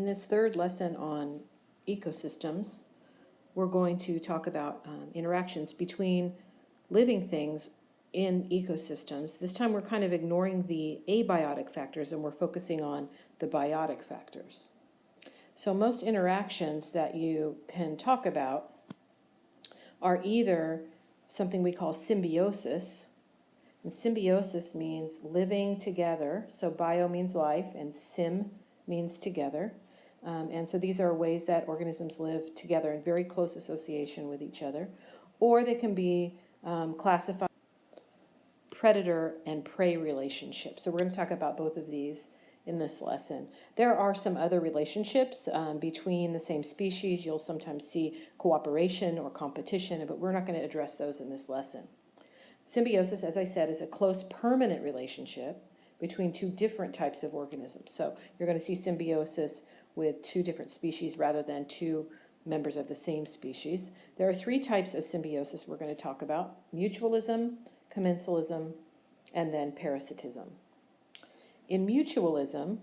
In this third lesson on ecosystems, we're going to talk about interactions between living things in ecosystems. This time we're kind of ignoring the abiotic factors and we're focusing on the biotic factors. So most interactions that you can talk about are either something we call symbiosis, and symbiosis means living together. So bio means life and sim means together. And so these are ways that organisms live together in very close association with each other. Or they can be classified predator and prey relationships. So we're going to talk about both of these in this lesson. There are some other relationships between the same species. You'll sometimes see cooperation or competition, but we're not going to address those in this lesson. Symbiosis, as I said, is a close permanent relationship between two different types of organisms. So you're going to see symbiosis with two different species rather than two members of the same species. There are three types of symbiosis we're going to talk about: mutualism, commensalism, and then parasitism. In mutualism,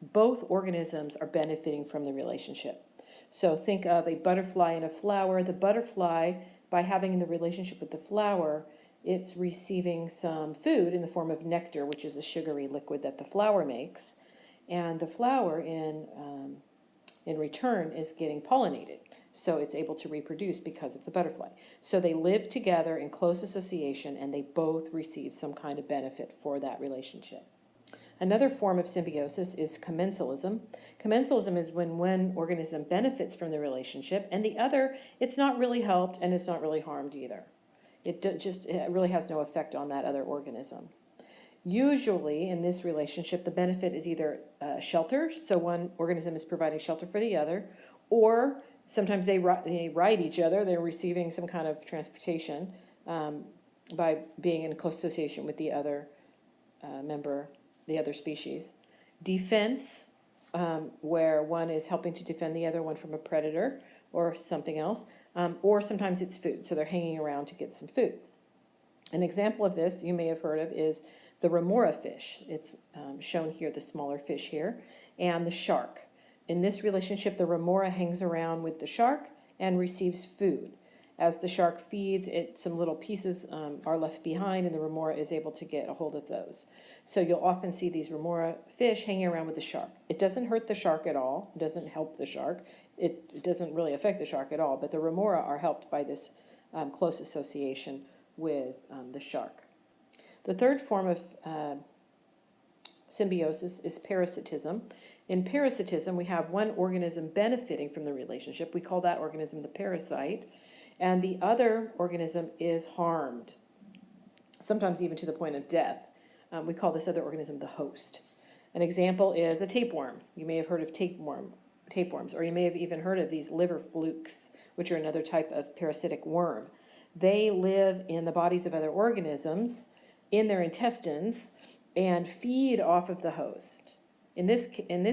both organisms are benefiting from the relationship. So think of a butterfly and a flower. The butterfly, by having the relationship with the flower, it's receiving some food in the form of nectar, which is a sugary liquid that the flower makes. And the flower, in return, is getting pollinated. So it's able to reproduce because of the butterfly. So they live together in close association, and they both receive some kind of benefit for that relationship. Another form of symbiosis is commensalism. Commensalism is when one organism benefits from the relationship, and the other, it's not really helped and it's not really harmed either. It really has no effect on that other organism. Usually in this relationship, the benefit is either shelter, so one organism is providing shelter for the other, or sometimes they ride each other. They're receiving some kind of transportation by being in close association with the other member, the other species. Defense, where one is helping to defend the other one from a predator or something else, or sometimes it's food, so they're hanging around to get some food. An example of this you may have heard of is the remora fish. It's shown here, the smaller fish here, and the shark. In this relationship, the remora hangs around with the shark and receives food. As the shark feeds, some little pieces are left behind, and the remora is able to get a hold of those. So you'll often see these remora fish hanging around with the shark. It doesn't hurt the shark at all. It doesn't help the shark. It doesn't really affect the shark at all, but the remora are helped by this close association with the shark. The third form of symbiosis is parasitism. In parasitism, we have one organism benefiting from the relationship. We call that organism the parasite, and the other organism is harmed, sometimes even to the point of death. We call this other organism the host. An example is a tapeworm. You may have heard of tapeworms, or you may have even heard of these liver flukes, which are another type of parasitic worm. They live in the bodies of other organisms, in their intestines, and feed off of the host. In this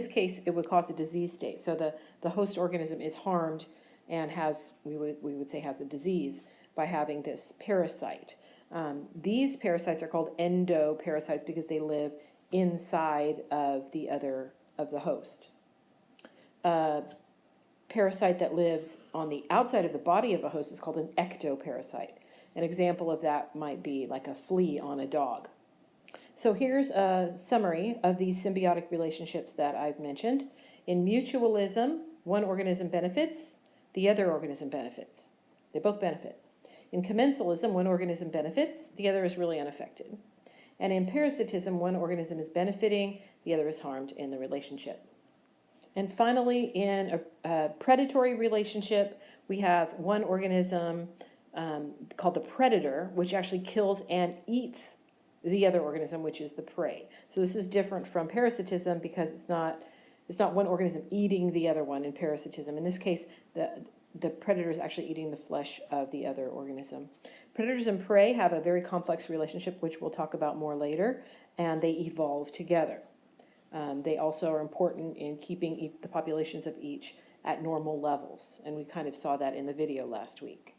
case, it would cause a disease state. So the host organism is harmed and has, we would say, has a disease by having this parasite. These parasites are called endoparasites because they live inside of the host. Parasite that lives on the outside of the body of a host is called an ectoparasite. An example of that might be like a flea on a dog. So here's a summary of these symbiotic relationships that I've mentioned. In mutualism, one organism benefits, the other organism benefits. They both benefit. In commensalism, one organism benefits, the other is really unaffected. And in parasitism, one organism is benefiting, the other is harmed in the relationship. And finally, in a predatory relationship, we have one organism called the predator, which actually kills and eats the other organism, which is the prey. So this is different from parasitism because it's not one organism eating the other one in parasitism. In this case, the predator is actually eating the flesh of the other organism. Predators and prey have a very complex relationship, which we'll talk about more later, and they evolve together. They also are important in keeping the populations of each at normal levels, and we kind of saw that in the video last week.